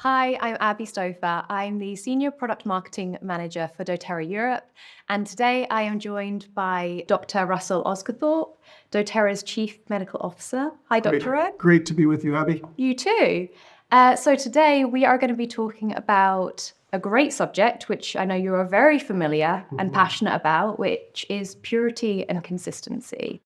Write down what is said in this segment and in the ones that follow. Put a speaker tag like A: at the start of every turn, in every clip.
A: Hi, I'm Abby Stouffer. I'm the Senior Product Marketing Manager for doTERRA Europe, and today I am joined by Dr. Russell Osguthorpe, doTERRA's Chief Medical Officer. Hi, Dr.
B: Great to be with you, Abby.
A: You too. So today we are going to be talking about a great subject, which I know you are very familiar and passionate about, which is purity and consistency.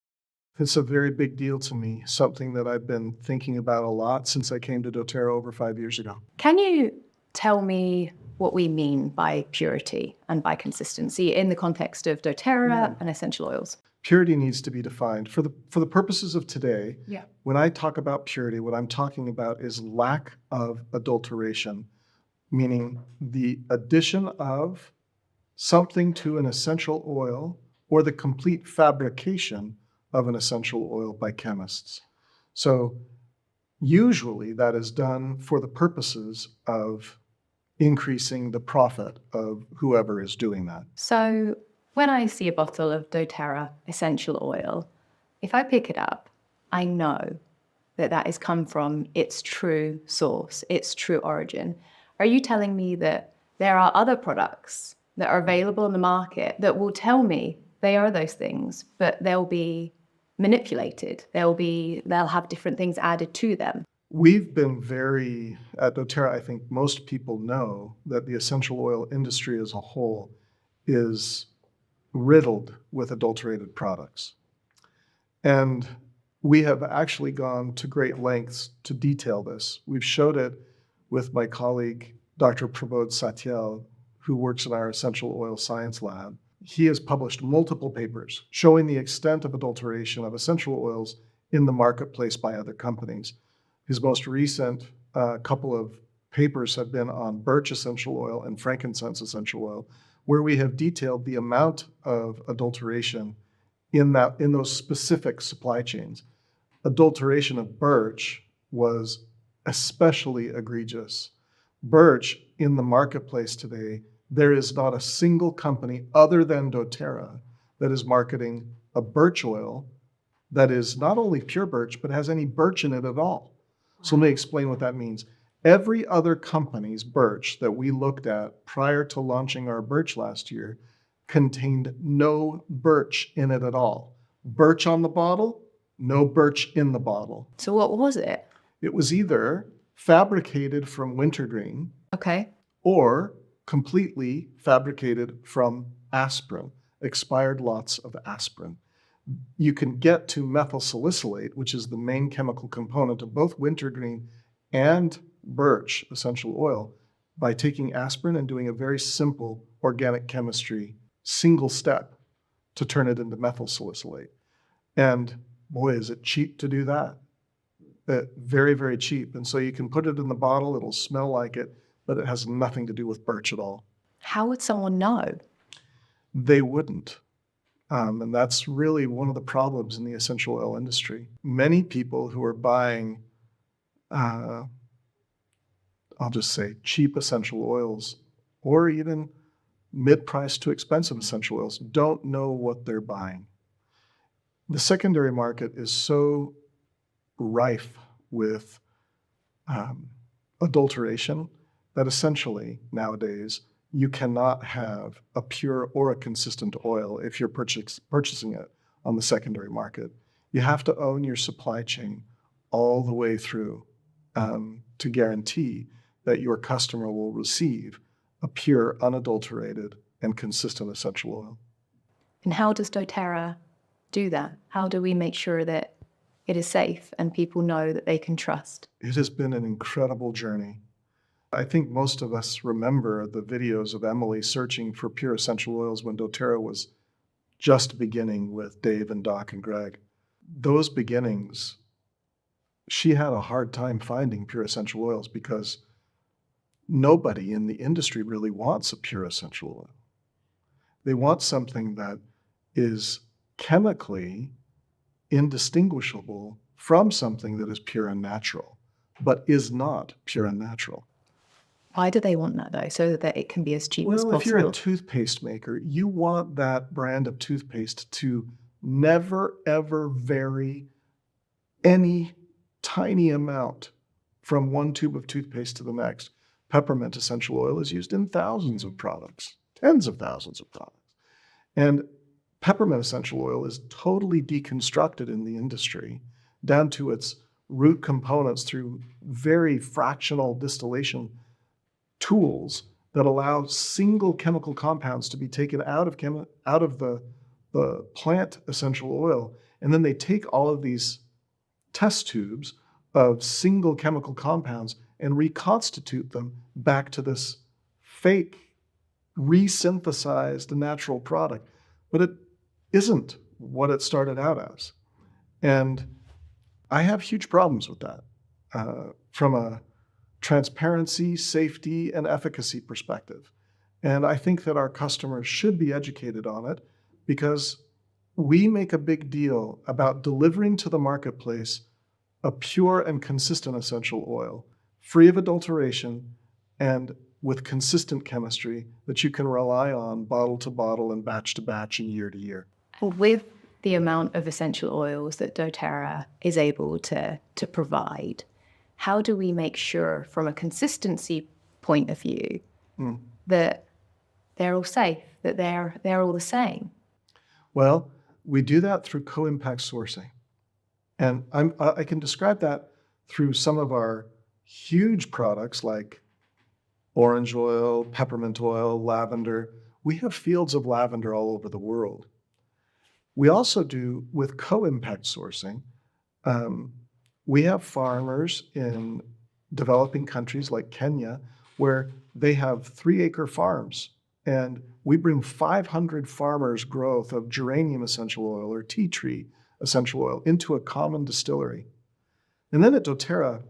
B: It's a very big deal to me, something that I've been thinking about a lot since I came to doTERRA over 5 years ago.
A: Can you tell me what we mean by purity and by consistency in the context of doTERRA and essential oils?
B: Purity needs to be defined. For the purposes of today, when I talk about purity, what I'm talking about is lack of adulteration, meaning the addition of something to an essential oil or the complete fabrication of an essential oil by chemists. So usually that is done for the purposes of increasing the profit of whoever is doing that.
A: So when I see a bottle of doTERRA essential oil, if I pick it up, I know that that has come from its true source, its true origin. Are you telling me that there are other products that are available on the market that will tell me they are those things, but they'll be manipulated? They'll have different things added to them.
B: We've been at doTERRA, I think most people know that the essential oil industry as a whole is riddled with adulterated products. And we have actually gone to great lengths to detail this. We've showed it with my colleague, Dr. Prabodh Satyal, who works in our essential oil science lab. He has published multiple papers showing the extent of adulteration of essential oils in the marketplace by other companies. His most recent couple of papers have been on birch essential oil and frankincense essential oil, where we have detailed the amount of adulteration in those specific supply chains. Adulteration of birch was especially egregious. Birch in the marketplace today, there is not a single company other than doTERRA that is marketing a birch oil that is not only pure birch, but has any birch in it at all. So let me explain what that means. Every other company's birch that we looked at prior to launching our birch last year contained no birch in it at all. Birch on the bottle, no birch in the bottle.
A: So what was it?
B: It was either fabricated from wintergreen, or completely fabricated from aspirin, expired lots of aspirin. You can get to methyl salicylate, which is the main chemical component of both wintergreen and birch essential oil, by taking aspirin and doing a very simple organic chemistry single step to turn it into methyl salicylate. And boy, is it cheap to do that. Very, very cheap. And so you can put it in the bottle, it'll smell like it, but it has nothing to do with birch at all.
A: How would someone know?
B: They wouldn't. And that's really one of the problems in the essential oil industry. Many people who are buying, I'll just say cheap essential oils, or even mid-price to expensive essential oils, don't know what they're buying. The secondary market is so rife with adulteration that essentially nowadays you cannot have a pure or a consistent oil if you're purchasing it on the secondary market. You have to own your supply chain all the way through to guarantee that your customer will receive a pure, unadulterated, and consistent essential oil.
A: And how does doTERRA do that? How do we make sure that it is safe and people know that they can trust?
B: It has been an incredible journey. I think most of us remember the videos of Emily searching for pure essential oils when doTERRA was just beginning with Dave and Doc and Greg. Those beginnings, she had a hard time finding pure essential oils because nobody in the industry really wants a pure essential oil. They want something that is chemically indistinguishable from something that is pure and natural, but is not pure and natural.
A: Why do they want that though? So that it can be as cheap as possible?
B: Well, if you're a toothpaste maker, you want that brand of toothpaste to never, ever vary any tiny amount from one tube of toothpaste to the next. Peppermint essential oil is used in thousands of products, tens of thousands of products. And peppermint essential oil is totally deconstructed in the industry down to its root components through very fractional distillation tools that allow single chemical compounds to be taken out of the plant essential oil. And then they take all of these test tubes of single chemical compounds and reconstitute them back to this fake, resynthesized natural product. But it isn't what it started out as. And I have huge problems with that from a transparency, safety, and efficacy perspective. And I think that our customers should be educated on it because we make a big deal about delivering to the marketplace a pure and consistent essential oil, free of adulteration and with consistent chemistry that you can rely on bottle to bottle and batch to batch and year to year.
A: And with the amount of essential oils that doTERRA is able to provide, how do we make sure from a consistency point of view that they're all safe, that they're all the same?
B: Well, we do that through co-impact sourcing. And I can describe that through some of our huge products like orange oil, peppermint oil, lavender. We have fields of lavender all over the world. We also do, with co-impact sourcing, we have farmers in developing countries like Kenya where they have 3-acre farms, and we bring 500 farmers' growth of geranium essential oil or tea tree essential oil into a common distillery. And then at doTERRA,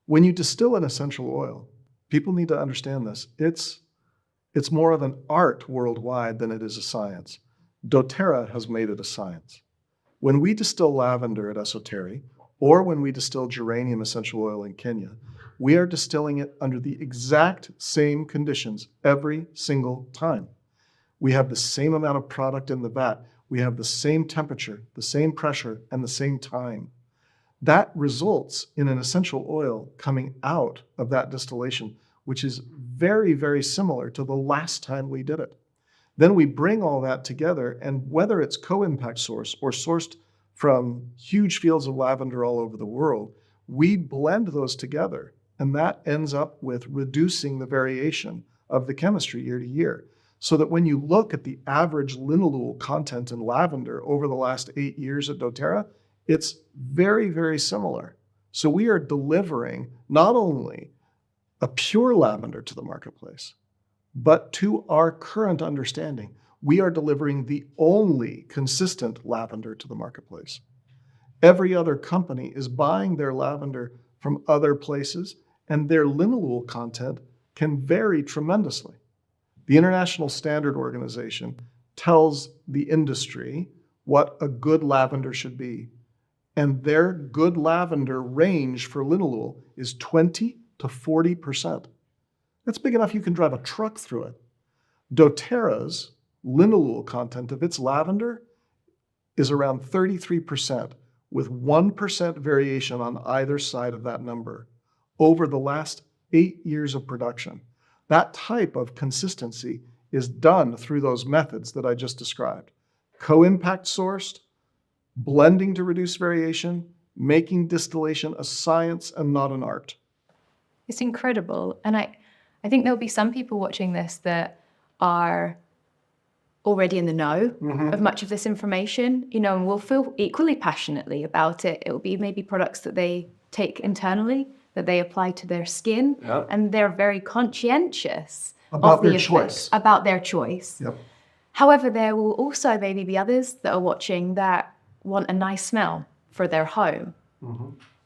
B: when you distill an essential oil, people need to understand this. It's more of an art worldwide than it is a science. doTERRA has made it a science. When we distill lavender at Esoterri, or when we distill geranium essential oil in Kenya, we are distilling it under the exact same conditions every single time. We have the same amount of product in the vat. We have the same temperature, the same pressure, and the same time. That results in an essential oil coming out of that distillation, which is very, very similar to the last time we did it. Then we bring all that together, and whether it's co-impact source or sourced from huge fields of lavender all over the world, we blend those together, and that ends up with reducing the variation of the chemistry year to year. So that when you look at the average linalool content in lavender over the last 8 years at doTERRA, it's very, very similar. So we are delivering not only a pure lavender to the marketplace, but to our current understanding, we are delivering the only consistent lavender to the marketplace. Every other company is buying their lavender from other places, and their linalool content can vary tremendously. The International Standard Organization tells the industry what a good lavender should be, and their good lavender range for linalool is 20 to 40%. That's big enough you can drive a truck through it. doTERRA's linalool content of its lavender is around 33%, with 1% variation on either side of that number over the last 8 years of production. That type of consistency is done through those methods that I just described. Co-impact sourced, blending to reduce variation, making distillation a science and not an art.
A: It's incredible. And I think there'll be some people watching this that are already in the know of much of this information, and will feel equally passionately about it. It will be maybe products that they take internally, that they apply to their skin, and they're very conscientious
B: about their choice.
A: About their choice.
B: Yep.
A: However, there will also maybe be others that are watching that want a nice smell for their home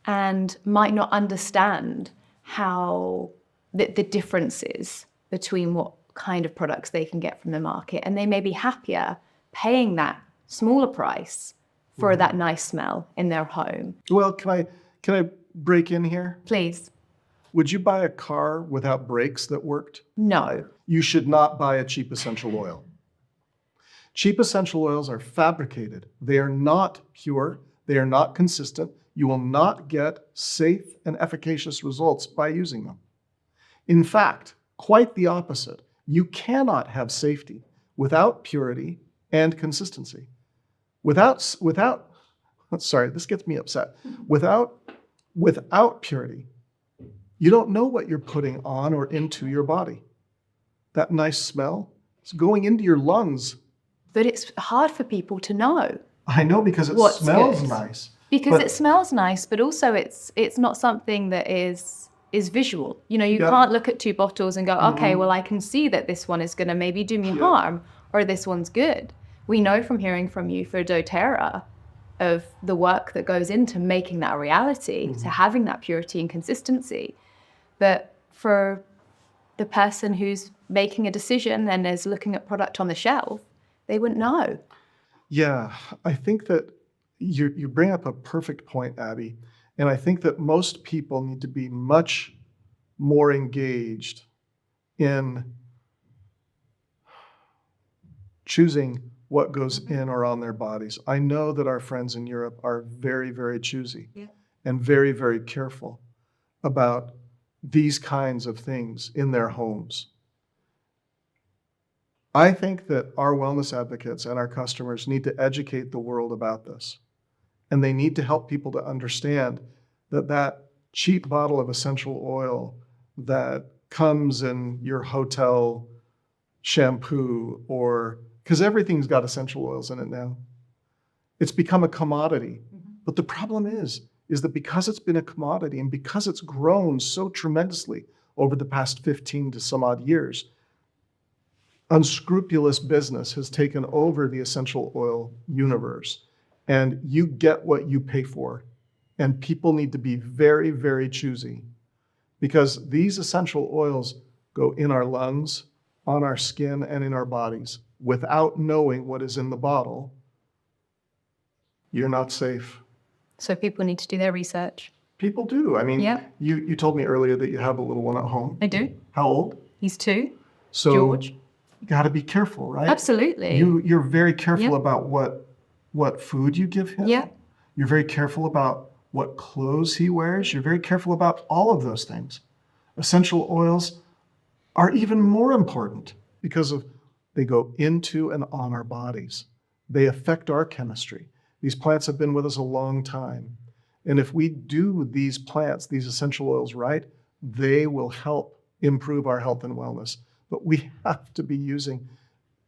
A: and might not understand how the differences between what kind of products they can get from the market, and they may be happier paying that smaller price for that nice smell in their home.
B: Well, can I break in here?
A: Please.
B: Would you buy a car without brakes that worked?
A: No.
B: You should not buy a cheap essential oil. Cheap essential oils are fabricated. They are not pure. They are not consistent. You will not get safe and efficacious results by using them. In fact, quite the opposite. You cannot have safety without purity and consistency. Sorry, this gets me upset. Without purity, you don't know what you're putting on or into your body. That nice smell, it's going into your lungs.
A: But it's hard for people to know.
B: I know, because it smells nice.
A: Because it smells nice, but also it's not something that is visual. You know, you can't look at two bottles and go, okay, well, I can see that this one is going to maybe do me harm, or this one's good. We know from hearing from you for doTERRA of the work that goes into making that a reality, to having that purity and consistency. But for the person who's making a decision and is looking at product on the shelf, they wouldn't know.
B: Yeah, I think that you bring up a perfect point, Abby. And I think that most people need to be much more engaged in choosing what goes in or on their bodies. I know that our friends in Europe are very, very choosy and very, very careful about these kinds of things in their homes. I think that our wellness advocates and our customers need to educate the world about this. And they need to help people to understand that that cheap bottle of essential oil that comes in your hotel shampoo, or because everything's got essential oils in it now. It's become a commodity. But the problem is that because it's been a commodity and because it's grown so tremendously over the past 15 to some odd years, unscrupulous business has taken over the essential oil universe. And you get what you pay for. And people need to be very, very choosy, because these essential oils go in our lungs, on our skin, and in our bodies. Without knowing what is in the bottle, you're not safe.
A: So people need to do their research.
B: People do. I mean, you told me earlier that you have a little one at home.
A: I do.
B: How old?
A: He's 2.
B: So
A: George.
B: You got to be careful, right?
A: Absolutely.
B: You're very careful about what food you give him.
A: Yeah. You're
B: very careful about what clothes he wears. You're very careful about all of those things. Essential oils are even more important because they go into and on our bodies. They affect our chemistry. These plants have been with us a long time. And if we do these plants, these essential oils right, they will help improve our health and wellness. But we have to be using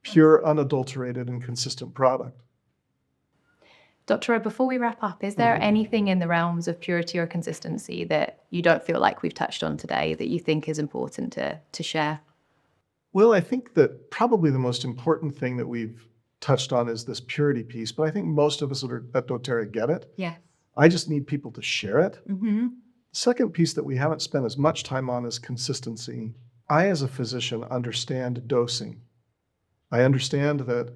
B: pure, unadulterated, and consistent product.
A: doTERRA, before we wrap up, is there anything in the realms of purity or consistency that you don't feel like we've touched on today that you think is important to share?
B: Well, I think that probably the most important thing that we've touched on is this purity piece, but I think most of us that are at doTERRA get it.
A: Yes.
B: I just need people to share it. The second piece that we haven't spent as much time on is consistency. I, as a physician, understand dosing. I understand that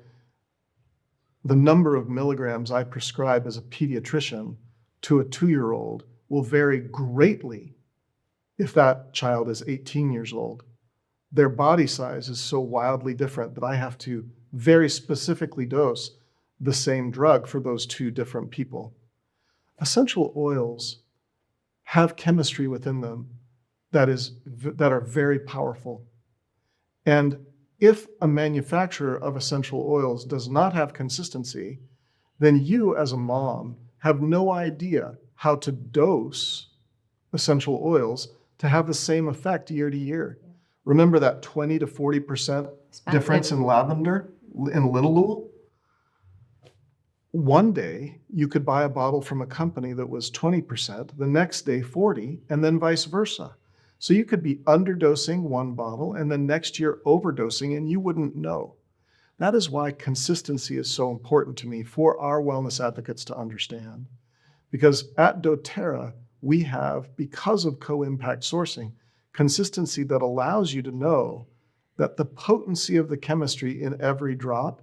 B: the number of milligrams I prescribe as a pediatrician to a 2-year-old will vary greatly if that child is 18 years old. Their body size is so wildly different that I have to very specifically dose the same drug for those 2 different people. Essential oils have chemistry within them that are very powerful. And if a manufacturer of essential oils does not have consistency, then you as a mom have no idea how to dose essential oils to have the same effect year to year. Remember that 20 to 40% difference in lavender, in linalool? One day, you could buy a bottle from a company that was 20%, the next day 40, and then vice versa. So you could be underdosing one bottle and then next year overdosing and you wouldn't know. That is why consistency is so important to me for our wellness advocates to understand. Because at doTERRA, we have, because of co-impact sourcing, consistency that allows you to know that the potency of the chemistry in every drop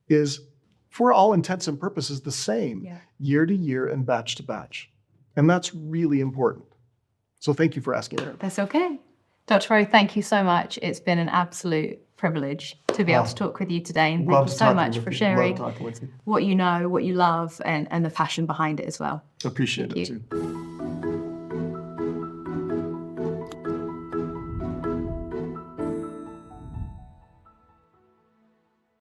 B: is, for all intents and purposes, the same year to year and batch to batch. And that's really important. So thank you for asking that.
A: That's okay. Dr. Rowe, thank you so much. It's been an absolute privilege to be able to talk with you today. And thank you so much for sharing what you know, what you love, and the passion behind it as well.
B: Appreciate it too.